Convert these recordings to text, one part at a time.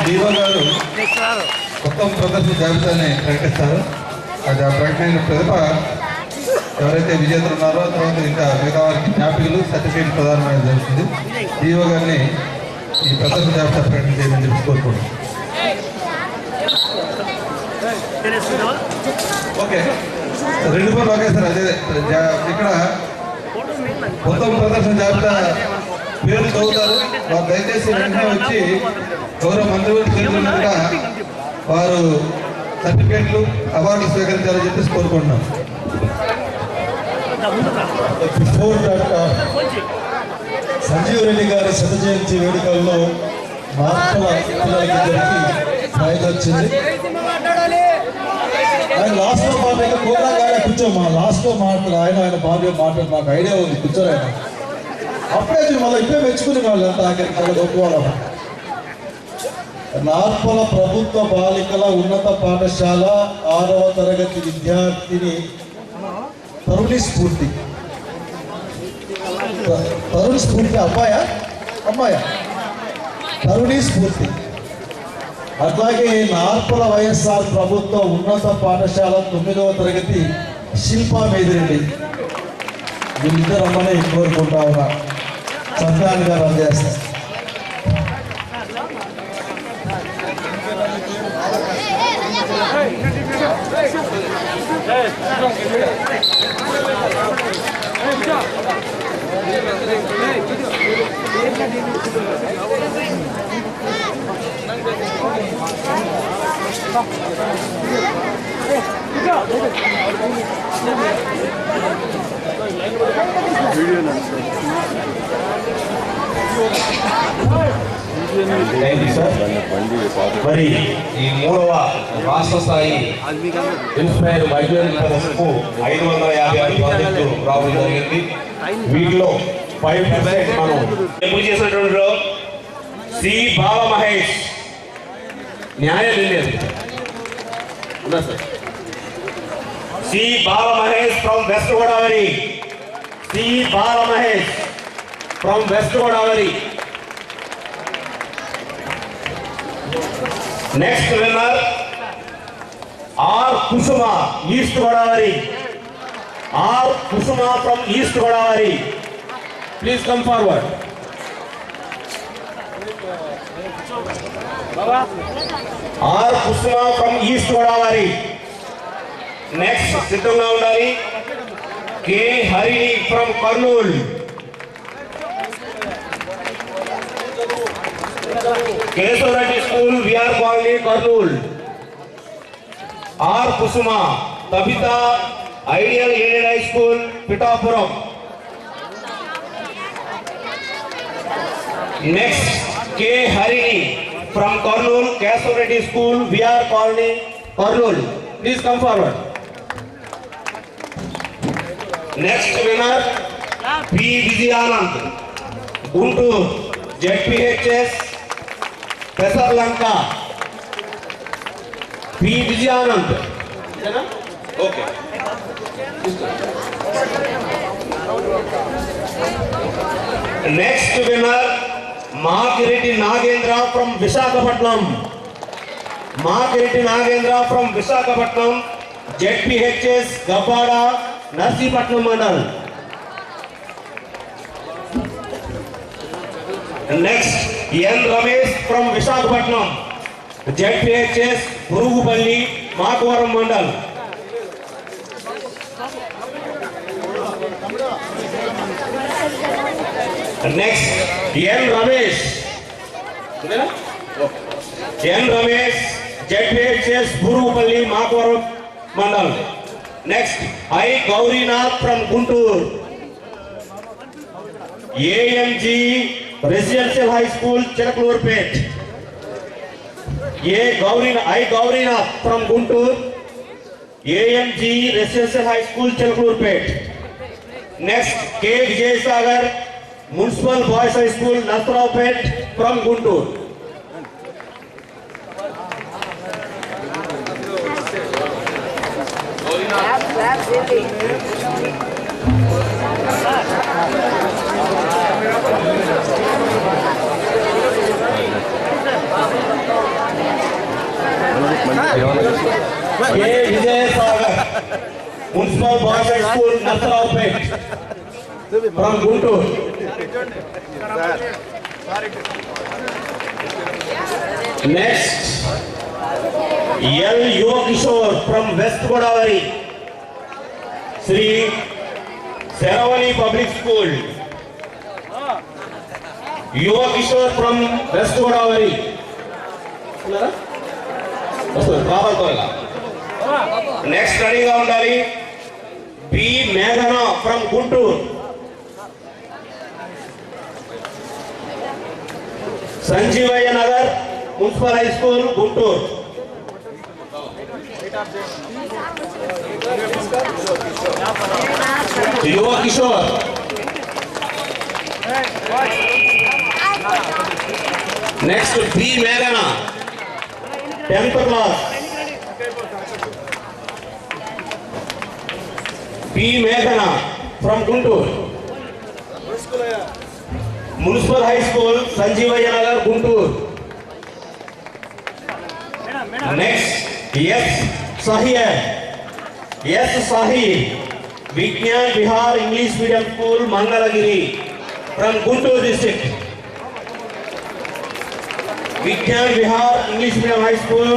DO గారు ఉత్తమ ప్రదర్శన జాబితాని ప్రకటిస్తారు. అది ఆ ప్రకటన పిదప ఎవరైతే విజేతలు ఉన్నారో తర్వాత ఇంకా మిగతా వారికి జ్ఞాపికలు సర్టిఫికేట్ ప్రదానం జరుగుతుంది. డిఓ గారిని ఈ ప్రదర్శన జాబితా ప్రకటన చేయమని చెప్పి కోరుకుంటున్నాం. ఓకే, 2 పనులు ఒకేసారి. అదే ఇక్కడ ఉత్తమ ప్రదర్శన జాబితా పేర్లు చదువుతారు. వారు దయచేసి వెంటనే వచ్చి గౌరవ మంత్రివర్గ చేతులుగా వారు సర్టిఫికేట్లు అవార్డులు స్వీకరించాలని చెప్పేసి కోరుకుంటున్నాం. బిఫోర్ దట్ సంజీవ్ రెడ్డి గారి శత జయంతి వేడుకల్లో మార్పుల పిల్లలకి ఇద్దరికి ప్రైజ్ వచ్చింది. ఆయన లాస్ట్లో మాట ప్రోగ్రాం కానీ కూర్చోమా లాస్ట్లో మాటలు ఆయన భార్య మాటలు మాకు ఐడియా ఉంది. కూర్చోలేను అప్పుడే మళ్ళీ ఇప్పుడే మెచ్చుకునే వాళ్ళు ఎంత ఆఖరికి గొప్పవాళ్ళ. నార్పల ప్రభుత్వ బాలికల ఉన్నత పాఠశాల 6వ తరగతి విద్యార్థిని తరుణి స్ఫూర్తి. తరుణ్ స్ఫూర్తి అమ్మాయా తరుణి స్ఫూర్తి. అట్లాగే నార్పల వైఎస్ఆర్ ప్రభుత్వ ఉన్నత పాఠశాల 9వ తరగతి శిల్పా మేదిరెడ్డి. వీళ్ళిద్దరు అమ్మనే కోరుకుంటా ఉన్నా. సంక్రాంతి గారు అందజేస్తారు. మరి ఈ 3వ రాష్ట్ర స్థాయి ఇన్స్పైర్ వైజ్ఞానిక సదస్సుకు 556 ప్రాజెక్టులు రావడం జరిగింది. వీటిలో 5% మనం ఎప్పుడు చేసినటువంటి సి బాల మహేష్ న్యాయ నిర్ణయం C Bala Mahesh from west Godavari. C Bala Mahesh from west Godavari. Next winner R. Kusuma, East Godavari. R. Kusuma from East Godavari. Please come forward. R. Kusuma from East Godavari. Next, Siddhanga Undari. K. Harini from Kurnool. Kesavarati School, VR Colony, Kurnool. R. Kusuma, Tabitha, Ideal Aided High School, Pittapuram. Next, K. Harini from Kurnool, Kesavarati School, VR Colony, Kurnool. Please come forward. Next winner, P. Vijayanand, Guntur, ZPHS, Pesarlanka. P. Vijayanand. Okay. Next winner, Margireti Nagendra from Visakhapatnam. Margireti Nagendra from Visakhapatnam, ZPHS, Gapada, Narsipatnam Mandal. Next, N. Ramesh from Visakhapatnam, ZPHS, Burugupalli, Makwaram Mandal. Next, N. Ramesh. N. Ramesh, ZPHS, Burugupalli, Makwaram Mandal. Next, I. Gaurinath from Guntur, AMG Residential High School, Chiraklurpet. I. Gaurinath from Guntur, AMG Residential High School, Chiraklurpet. Next, K. Vijay Sagar, Municipal Boys High School, Nasraupet from Guntur. Municipal Boys High School, Narsaraopet from Guntur. Next, L. Yuva Kishore from West Godavari, Sri Seravali Public School. Yuva Kishore from West Godavari. Next study ఉండాలి B. Meghana from Guntur. Sanjeevaya Nagar Municipal High School, Guntur. Yuva Kishore. Next B. Meghana, 10th class. B. Meghana from Guntur. Municipal High School, Sanjeevaya Nagar, Guntur. Next, yes, Sahi. Yes, Sahi. Vigyan Bihar English Medium School, Mangalagiri from Guntur district. Vigyan Bihar English Medium High School,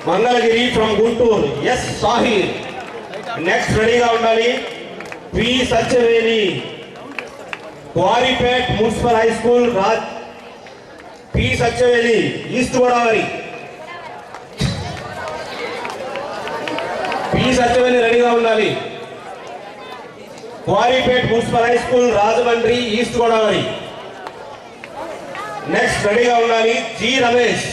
Mangalagiri from Guntur. Yes, Sahi. Next, ready ga undali P. Sacheveli, Quarrypet Municipal High School, Raj. P. Sacheveli, East Godavari. P. Sacheveli ready ga undali Quarrypet Municipal High School, Rajamandri, East Godavari. Next, ready ga undali G. Ramesh,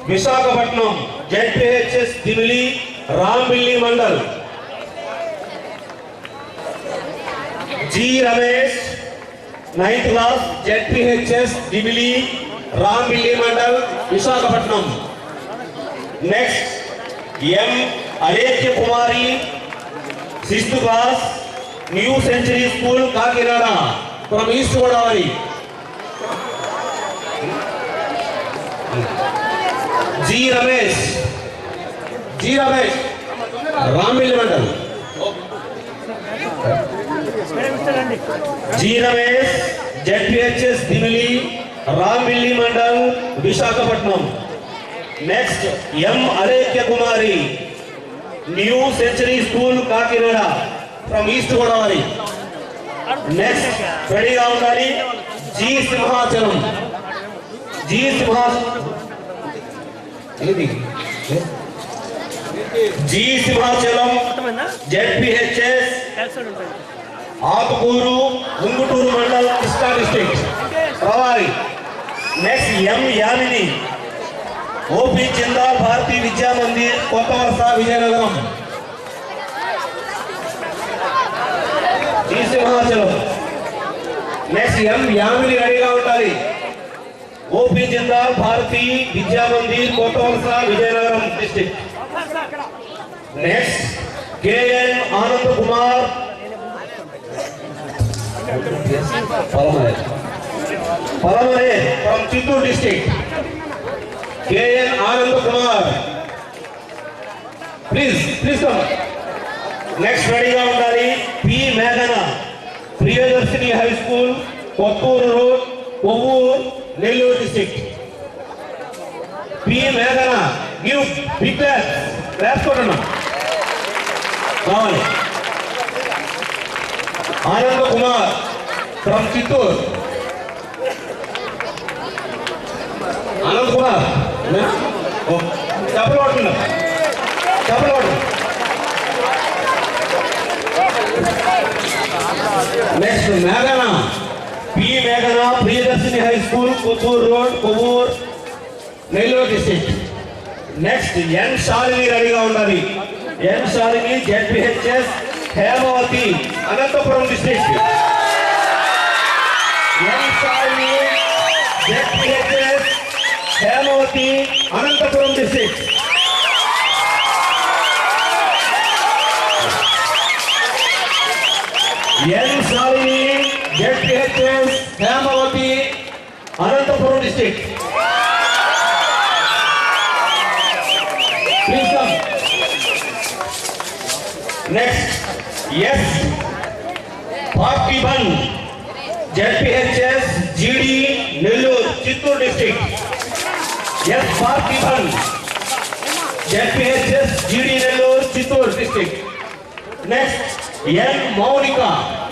Visakhapatnam, ZPHS Dimili, Rambilli Mandal. G. Ramesh, 9th class, ZPHS Dimili, Rambilli Mandal, Visakhapatnam. Next, M. Alekya Kumari, 6th class, New Century School, Kakinada from East Godavari. G. Ramesh, Rambilli Mandal. G. Ramesh, ZPHS Dimili, Rambilli Mandal, Visakhapatnam. Next, M. Alekya Kumari, New Century School, Kakinada from East Godavari. Next, ready ga undali G. Simhachalam. G. Simhachalam, ZPHS Aakuru, Unguturu Mandal, Krishna district, Ravari. Next, M. Yamini, OP Jindal Bharati Vidya Mandir, Kottavarsa, Vijayanagaram. G. Simhachalam. Next, M. Yamini ready ga undali OP Jindal Bharati Vidya Mandir, Kottavarsa, Vijayanagaram district. Next, K.N. Anand Kumar, Palamare from Chittoor district. K.N. Anand Kumar, please come. Next, ready ga undali P. Meghana, Priyadarshini High School, Kotturu Road, Kovvur, Nellore district. P. Meghana, give big claps కొట్టండి. కావాలి. Anand Kumar from Chittoor. Anand Kumar చెప్పలు కొట్టండి. Next మేఘనా, P మేఘనా, Priyadarshini high school, Kotturu road, Kovvur, Nellore district. Next ఎన్ శాలిని రెడీగా ఉండాలి. ఎన్ Shalini, ZPHS Hemavathi, Anantapuram district. N Shalini, ZPHS Hemavathi, Anantapuram district. N Shalini, ZPHS Hemavathi, Anantapuram district. Please come. Next, yes, Parthiban, ZPHS, GD, Nellore, Chittoor district. Yes, Parthiban, ZPHS, GD, Nellore, Chittoor district. Next, N. Maunika.